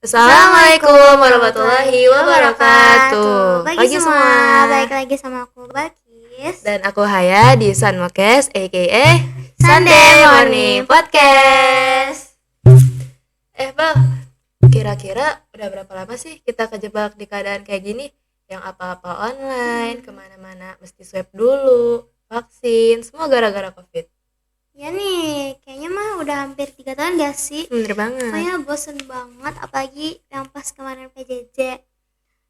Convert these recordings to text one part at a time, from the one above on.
Assalamualaikum warahmatullahi wabarakatuh. Pagi semua, balik lagi sama aku Balkis Dan aku Haya di Sunmokes aka Sunday Morning Podcast. Bang, kira-kira udah berapa lama sih kita kejebak di keadaan kayak gini? Yang apa-apa online, kemana-mana mesti swab dulu, vaksin, semua gara-gara COVID. Ya nih, kayaknya mah udah hampir 3 tahun gak sih? Bener banget. Pokoknya bosen banget, apalagi yang pas kemarin PJJ.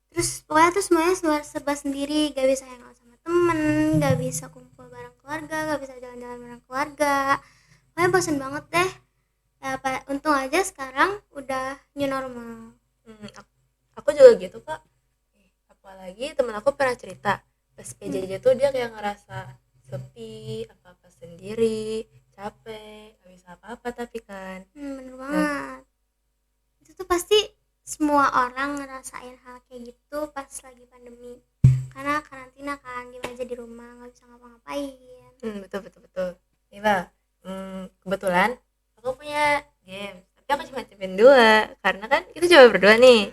Terus pokoknya tuh semuanya serba sendiri, gak bisa hangout sama temen, gak bisa kumpul bareng keluarga, gak bisa jalan-jalan bareng keluarga. Pokoknya bosen banget deh. Ya, untung aja sekarang udah new normal. Aku juga gitu kok. Apalagi temen aku pernah cerita pas PJJ tuh dia kayak ngerasa sepi, apa-apa sendiri, capek, gak bisa apa-apa tapi kan. Bener banget. Itu tuh pasti semua orang ngerasain hal kayak gitu pas lagi pandemi. Karena karantina kan, diem aja di rumah, gak bisa ngapa-ngapain. Betul. Nih Bang, kebetulan aku punya game, tapi aku cuma cipin 2 karena kan kita coba berdua nih.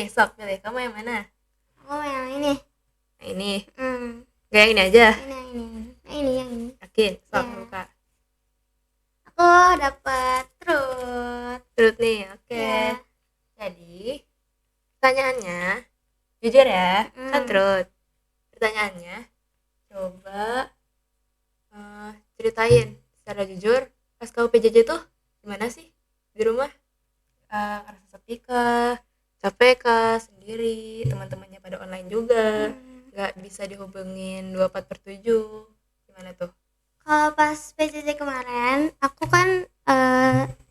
Sok pilih, kamu yang mana? Aku yang ini. Nah, ini. Gak yang ini aja. Ini yang ini. Yakin? Sok Ya. buka. Aku dapat Truth nih, oke. Ya. Jadi pertanyaannya, jujur ya, kan truth. Pertanyaannya, coba ceritain secara jujur pas kamu PJJ tuh gimana sih di rumah? Ngerasa sepi kah, capek kah, sendiri, teman-temannya pada online juga, nggak bisa dihubungin 24/7, gimana tuh? Kalau pas PJJ kemarin, aku kan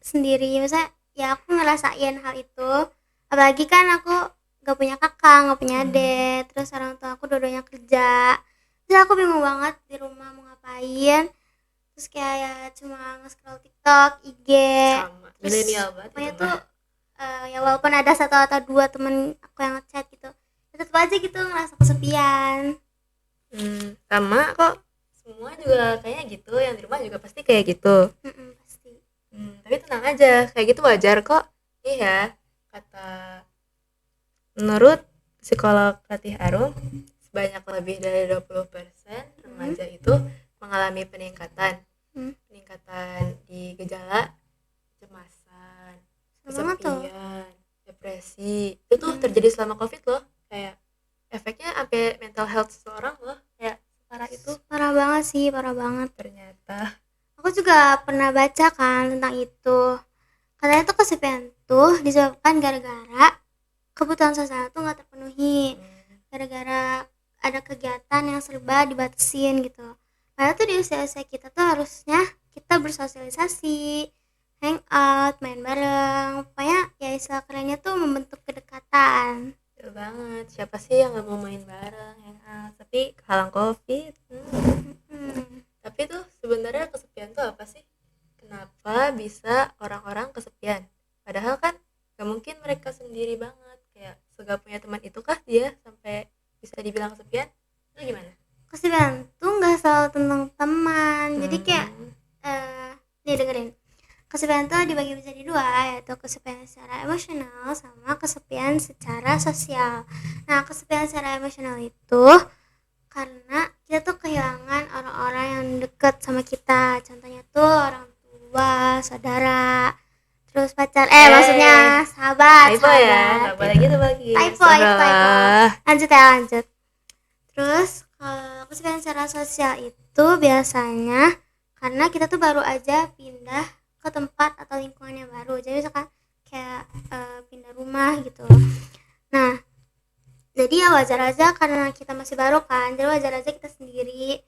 sendiri, misalnya ya aku ngerasain hal itu. Apalagi kan aku gak punya kakak, gak punya adik, terus orang tua aku dua-duanya kerja. Terus aku bingung banget di rumah mau ngapain. Terus kayak ya cuma nge-scroll TikTok, IG. Sama, milenial banget pokoknya itu tuh mah. Ya walaupun ada satu atau dua temen aku yang ngechat gitu, tetap aja gitu ngerasa kesepian. Sama kok, semua juga kayaknya gitu, yang di rumah juga pasti kayak gitu. Pasti. Tapi tenang aja, kayak gitu wajar kok. Iya, kata menurut psikolog Ratih Arum, sebanyak lebih dari 20% remaja itu mengalami peningkatan di gejala kecemasan, kesepian, depresi. Itu tuh terjadi selama COVID loh. Kayak efeknya sampai mental health seseorang loh, kayak parah itu. Parah banget sih, parah banget. Ternyata Aku juga pernah baca kan tentang itu. Katanya tuh kesepian tuh disebabkan gara-gara kebutuhan sosial tuh nggak terpenuhi. Gara-gara ada kegiatan yang serba dibatasin gitu. Padahal tuh di usia-usia kita tuh harusnya kita bersosialisasi, hangout, main bareng. Pokoknya ya istilah kerennya tuh membentuk kedekatan. betul banget. Siapa sih yang gak mau main bareng, hangout, tapi kehalang COVID. Tapi tuh sebenarnya kesepian tuh apa sih? Kenapa bisa orang-orang kesepian? Padahal kan gak mungkin mereka sendiri banget. Kayak segala punya teman itu kah dia sampai bisa dibilang kesepian? Itu gimana? Kesepian tuh nggak selalu tentang teman. Jadi kayak nih dengerin, kesepian tuh dibagi menjadi dua, yaitu kesepian secara emosional sama kesepian secara sosial. Nah, kesepian secara emosional itu karena kita tuh kehilangan orang-orang yang deket sama kita. Contohnya tuh orang tua, saudara, terus pacar, maksudnya sahabat. Typo ya, gak boleh gitu lagi. Typo. Lanjut. Terus kesepian secara sosial itu biasanya karena kita tuh baru aja pindah ke tempat atau lingkungan yang baru. Jadi misalkan kayak pindah rumah gitu. Nah, jadi ya wajar aja karena kita masih baru kan, jadi wajar aja kita sendiri.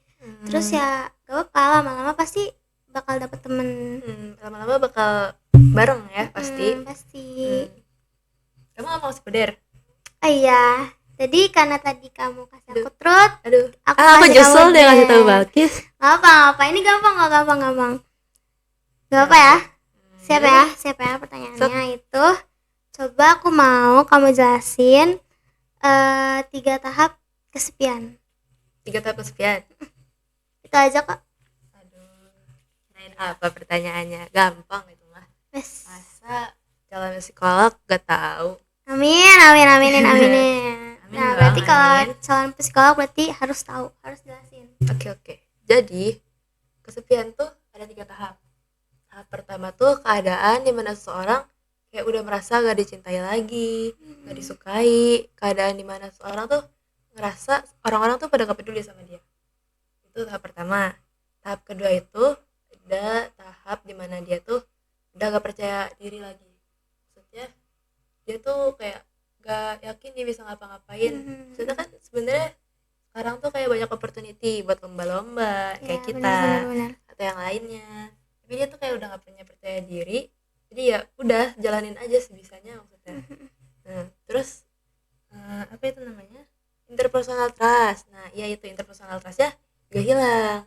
Terus ya gak apa-apa, lama-lama pasti bakal dapet temen. Lama-lama bakal bareng ya pasti. Kamu gak mau sekuder? Iya, jadi karena tadi kamu kasih aku truth, aku nyesel deh kasih tahu Balkis. Gak apa, ini gampang. Gak apa ya. Siap ya pertanyaannya itu. Coba aku mau kamu jelasin 3 tahap kesepian. 3 tahap kesepian? Itu aja kok. Aduh, kirain apa pertanyaannya? Gampang itu mah. Yes. Masa calon psikolog gak tahu. Amin, amin, aminin, aminin. Amin Nah, dong, berarti kalau amin. calon psikolog berarti harus tahu, harus jelasin. Oke. Jadi kesepian tuh ada 3 tahap. Tahap pertama tuh keadaan dimana seseorang kayak udah merasa gak dicintai lagi, gak disukai. Keadaan dimana seseorang tuh ngerasa orang-orang tuh pada gak peduli sama dia. Itu tahap pertama. Tahap kedua itu ada tahap dimana dia tuh udah gak percaya diri lagi. Maksudnya dia tuh kayak gak yakin dia bisa ngapa-ngapain. Maksudnya kan sebenarnya sekarang tuh kayak banyak opportunity buat lomba-lomba kayak kita Benar. atau yang lainnya, tapi dia tuh kayak udah gak punya percaya diri, jadi ya udah jalanin aja sebisanya maksudnya. Nah terus apa itu namanya, interpersonal trust. Nah iya itu interpersonal trustnya gak hilang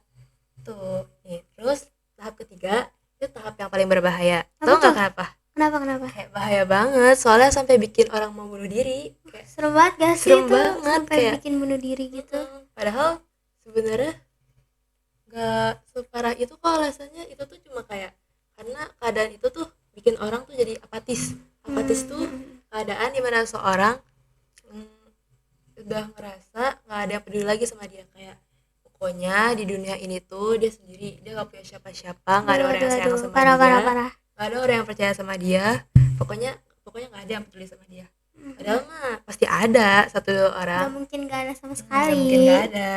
tuh nih. Terus tahap ketiga itu tahap yang paling berbahaya. Tahu nggak kenapa? Kenapa? Kayak bahaya banget, soalnya sampai bikin orang mau bunuh diri. Kayak Serem banget gak sih serem itu banget, sampai kayak bikin bunuh diri gitu? Padahal sebenarnya gak separah itu kok alasannya. Itu tuh cuma kayak karena keadaan itu tuh bikin orang tuh jadi apatis. Apatis tuh keadaan dimana seorang udah ngerasa gak ada yang peduli lagi sama dia. Kayak pokoknya di dunia ini tuh dia sendiri, dia gak punya siapa-siapa, gak ada orang yang sayang sama parah, dia, parah. gak ada orang yang percaya sama dia. Pokoknya gak ada yang peduli sama dia. Padahal mah pasti ada satu orang. Gak mungkin gak ada sama Gak sekali. mungkin gak ada.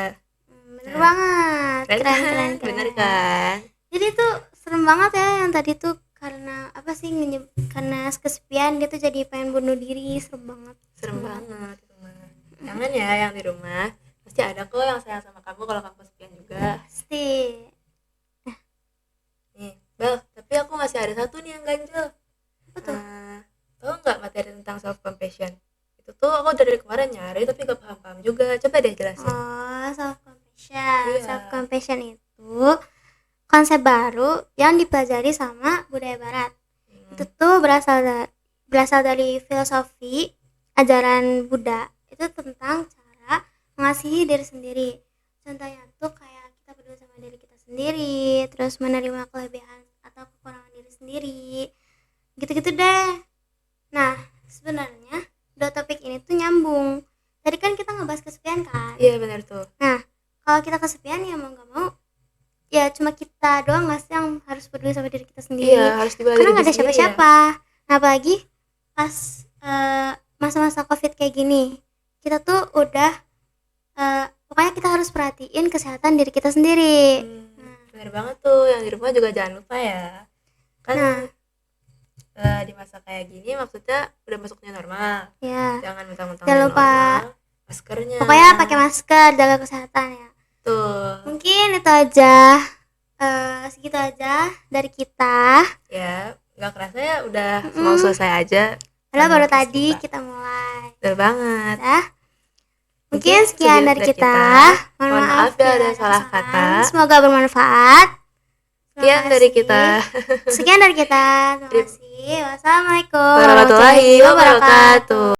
Bener banget. Keren. Bener kan? Jadi tuh serem banget ya yang tadi tuh, karena apa sih, karena kesepian dia tuh jadi pengen bunuh diri. Serem banget. Itu mah. Jangan ya yang di rumah, pasti ada kok yang sayang sama kamu kalau kamu kesepian juga. Pasti. Nih Bel, tapi aku masih ada satu nih yang ganjel. Apa tuh? Tahu nggak materi tentang self compassion? Itu tuh aku dari kemarin nyari tapi gak paham juga. Coba deh jelasin. Oh, self compassion. Iya. Self compassion itu konsep baru yang dipelajari sama budaya barat. Itu tuh berasal dari filosofi ajaran Buddha. Itu tentang cara mengasihi diri sendiri. Contohnya tuh kayak kita peduli sama diri kita sendiri, terus menerima kelebihan atau kekurangan diri sendiri, gitu-gitu deh. Nah sebenarnya dua topik ini tuh nyambung. Tadi kan kita ngebahas kesepian kan. Iya benar tuh. Nah kalau kita kesepian ya mau gak mau ya cuma kita doang gak sih yang harus peduli sama diri kita sendiri. Iya, harus dibalik karena gak ada sendiri siapa-siapa ya. Nah apalagi pas masa-masa covid kayak gini, kita tuh udah pokoknya kita harus perhatiin kesehatan diri kita sendiri. Bener banget tuh, yang di rumah juga jangan lupa ya kan. Di masa kayak gini maksudnya udah masuknya normal ya, jangan mentang-mentang jangan lupa maskernya, pokoknya pakai masker, jaga kesehatan ya. Tuh. Mungkin itu aja, segitu aja dari kita ya. Nggak kerasa ya udah mau selesai aja. Padahal baru tadi kita mulai. Betul banget ya. Mungkin sekian dari kita. Mohon maaf bila ada salah kata. Semoga bermanfaat. Sekian dari kita. Terima kasih. Wassalamualaikum warahmatullahi wabarakatuh.